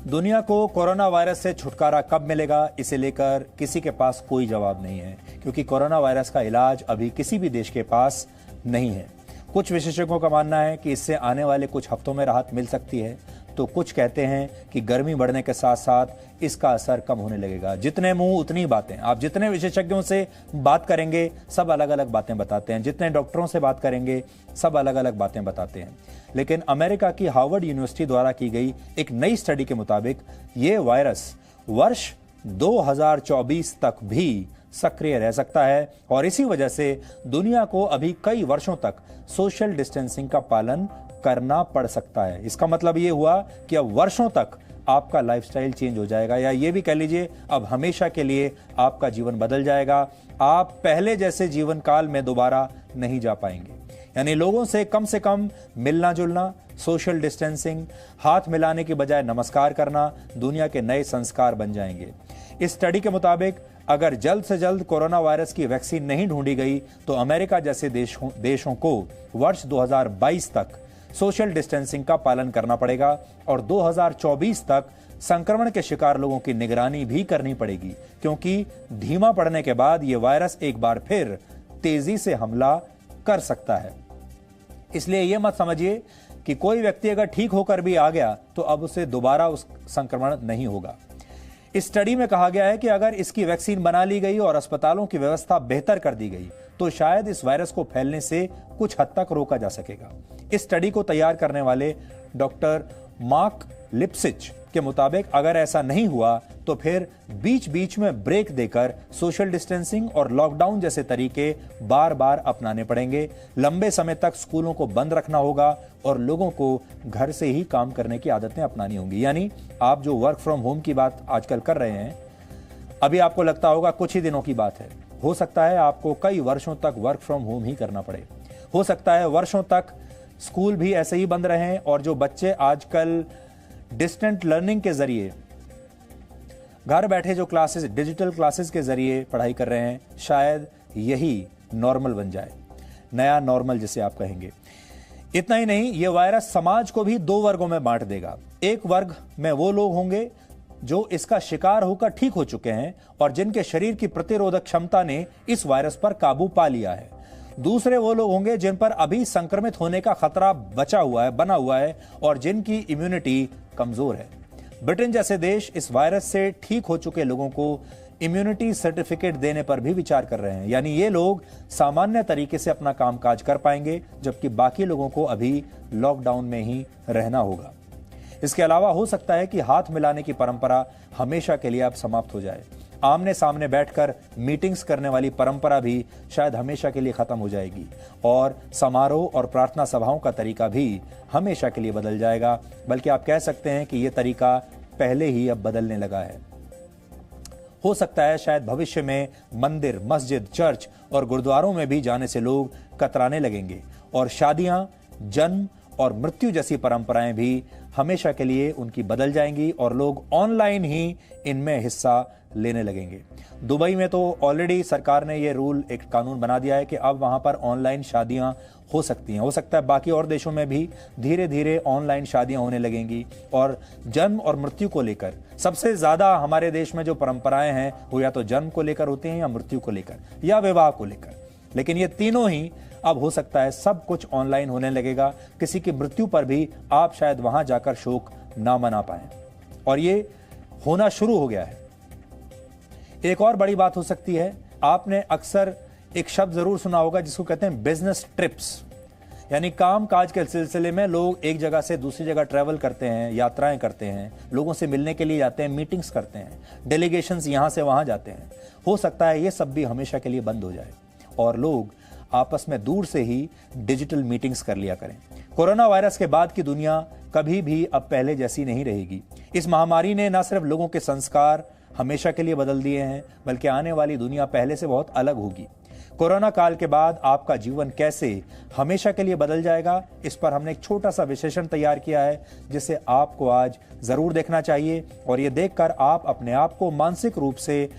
दुनिया को corona virus से छुटकारा कब मिलेगा, इसे लेकर किसी के पास कोई जवाब नहीं है, क्योंकि कोरोना वायरस का इलाज अभी किसी भी देश के पास नहीं है। कुछ विशेषज्ञों का मानना है कि इससे आने वाले कुछ हफ्तों में राहत मिल सकती है, तो कुछ कहते हैं कि गर्मी बढ़ने के साथ साथ इसका असर कम होने लगेगा। जितने मुंह उतनी बातें। आप जितने विशेषज्ञों से बात करेंगे सब अलग अलग बातें बताते हैं, जितने डॉक्टरों से बात करेंगे सब अलग अलग बातें बताते हैं। लेकिन अमेरिका की हार्वर्ड यूनिवर्सिटी द्वारा की गई एक नई स्टडी के मुताबिक ये वायरस वर्ष 2024 तक भी सक्रिय रह सकता है और इसी वजह से दुनिया को अभी कई वर्षों तक सोशल डिस्टेंसिंग का पालन करना पड़ सकता है। इसका मतलब ये हुआ कि अब वर्षों तक आपका लाइफस्टाइल चेंज हो जाएगा, या ये भी कह लीजिए अब हमेशा के लिए आपका जीवन बदल जाएगा। आप पहले जैसे जीवन काल में दोबारा नहीं जा पाएंगे। यानी लोगों से कम मिलना जुलना, सोशल डिस्टेंसिंग, हाथ मिलाने की बजाय नमस्कार करना दुनिया के नए संस्कार बन जाएंगे। इस स्टडी के मुताबिक अगर जल्द से जल्द कोरोना वायरस की वैक्सीन नहीं ढूंढी गई तो अमेरिका जैसे देशों को वर्ष 2022 तक सोशल डिस्टेंसिंग का पालन करना पड़ेगा और 2024 तक संक्रमण के शिकार लोगों की निगरानी भी करनी पड़ेगी, क्योंकि धीमा पड़ने के बाद यह वायरस एक बार फिर तेजी से हमला कर सकता है। इसलिए यह मत समझिए कि कोई व्यक्ति अगर ठीक होकर भी आ गया तो अब उसे दोबारा उस संक्रमण नहीं होगा। इस स्टडी में कहा गया है कि अगर इसकी वैक्सीन बना ली गई और अस्पतालों की व्यवस्था बेहतर कर दी गई तो शायद इस वायरस को फैलने से कुछ हद तक रोका जा सकेगा। इस स्टडी को तैयार करने वाले डॉक्टर मार्क लिप्सिच के मुताबिक अगर ऐसा नहीं हुआ तो फिर बीच बीच में ब्रेक देकर सोशल डिस्टेंसिंग और लॉकडाउन जैसे तरीके बार बार अपनाने पड़ेंगे। लंबे समय तक स्कूलों को बंद रखना होगा और लोगों को घर से ही काम करने की आदतें अपनानी होंगी। यानी आप जो वर्क फ्रॉम होम की बात आजकल कर रहे हैं, अभी आपको लगता होगा कुछ ही दिनों की बात है, हो सकता है आपको कई वर्षों तक वर्क फ्रॉम होम ही करना पड़े। हो सकता है वर्षों तक स्कूल भी ऐसे ही बंद रहें और जो बच्चे आजकल डिस्टेंट लर्निंग के जरिए घर बैठे जो क्लासेस, डिजिटल क्लासेस के जरिए पढ़ाई कर रहे हैं, शायद यही नॉर्मल बन जाए, नया नॉर्मल जिसे आप कहेंगे। इतना ही नहीं, यह वायरस समाज को भी दो वर्गों में बांट देगा। एक वर्ग में वो लोग होंगे जो इसका शिकार होकर ठीक हो चुके हैं और जिनके शरीर की प्रतिरोधक क्षमता ने इस वायरस पर काबू पा लिया है। दूसरे वो लोग होंगे जिन पर अभी संक्रमित होने का खतरा बना हुआ है और जिनकी इम्यूनिटी कमजोर है। ब्रिटेन जैसे देश इस वायरस से ठीक हो चुके लोगों को इम्यूनिटी सर्टिफिकेट देने पर भी विचार कर रहे हैं। यानी ये लोग सामान्य तरीके से अपना कामकाज कर पाएंगे, जबकि बाकी लोगों को अभी लॉकडाउन में ही रहना होगा। इसके अलावा हो सकता है कि हाथ मिलाने की परंपरा हमेशा के लिए अब समाप्त हो जाए। आमने सामने बैठकर मीटिंग्स करने वाली परंपरा भी शायद हमेशा के लिए खत्म हो जाएगी और समारोह और प्रार्थना सभाओं का तरीका भी हमेशा के लिए बदल जाएगा। बल्कि आप कह सकते हैं कि यह तरीका पहले ही अब बदलने लगा है। हो सकता है शायद भविष्य में मंदिर, मस्जिद, चर्च और गुरुद्वारों में भी जाने से लोग कतराने लगेंगे और शादियां, जन्म और मृत्यु जैसी परंपराएं भी हमेशा के लिए उनकी बदल जाएंगी और लोग ऑनलाइन ही इनमें हिस्सा लेने लगेंगे। दुबई में तो ऑलरेडी सरकार ने यह रूल, एक कानून बना दिया है कि अब वहां पर ऑनलाइन शादियां हो सकती हैं। हो सकता है बाकी और देशों में भी धीरे धीरे ऑनलाइन शादियां होने लगेंगी। और जन्म और मृत्यु को लेकर सबसे ज्यादा हमारे देश में जो परंपराएं हैं वो या तो जन्म को लेकर होती हैं या मृत्यु को लेकर या विवाह को लेकर, लेकिन ये तीनों ही अब हो सकता है सब कुछ ऑनलाइन होने लगेगा। किसी की मृत्यु पर भी आप शायद वहां जाकर शोक ना मना पाएं और ये होना शुरू हो गया है। एक और बड़ी बात हो सकती है, आपने अक्सर एक शब्द जरूर सुना होगा जिसको कहते हैं बिजनेस ट्रिप्स। यानी काम काज के सिलसिले में लोग एक जगह से दूसरी जगह ट्रैवल करते हैं, यात्राएं करते हैं, लोगों से मिलने के लिए जाते हैं, मीटिंग्स करते हैं, डेलीगेशंस यहां से वहां जाते हैं। हो सकता है ये सब भी हमेशा के लिए बंद हो जाए और लोग आपस में दूर से ही डिजिटल मीटिंग्स कर लिया करें। कोरोना वायरस के बाद की दुनिया कभी भी अब पहले जैसी नहीं रहेगी। इस महामारी ने न सिर्फ लोगों के संस्कार हमेशा के लिए बदल दिए हैं, बल्कि आने वाली दुनिया पहले से बहुत अलग होगी। कोरोना काल के बाद आपका जीवन कैसे हमेशा के लिए बदल जाएगा, इस पर हमने एक छोटा सा विश्लेषण तैयार किया है जिसे आपको आज जरूर देखना चाहिए और ये देखकर आप अपने आप को मानसिक रूप से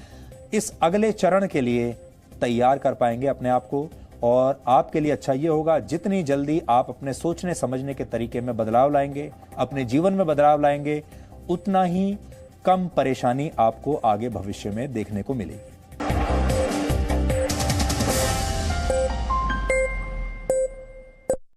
इस अगले चरण के लिए तैयार कर पाएंगे अपने आप को। और आपके लिए अच्छा ये होगा, जितनी जल्दी आप अपने सोचने समझने के तरीके में बदलाव लाएंगे, अपने जीवन में बदलाव लाएंगे, उतना ही कम परेशानी आपको आगे भविष्य में देखने को मिलेगी।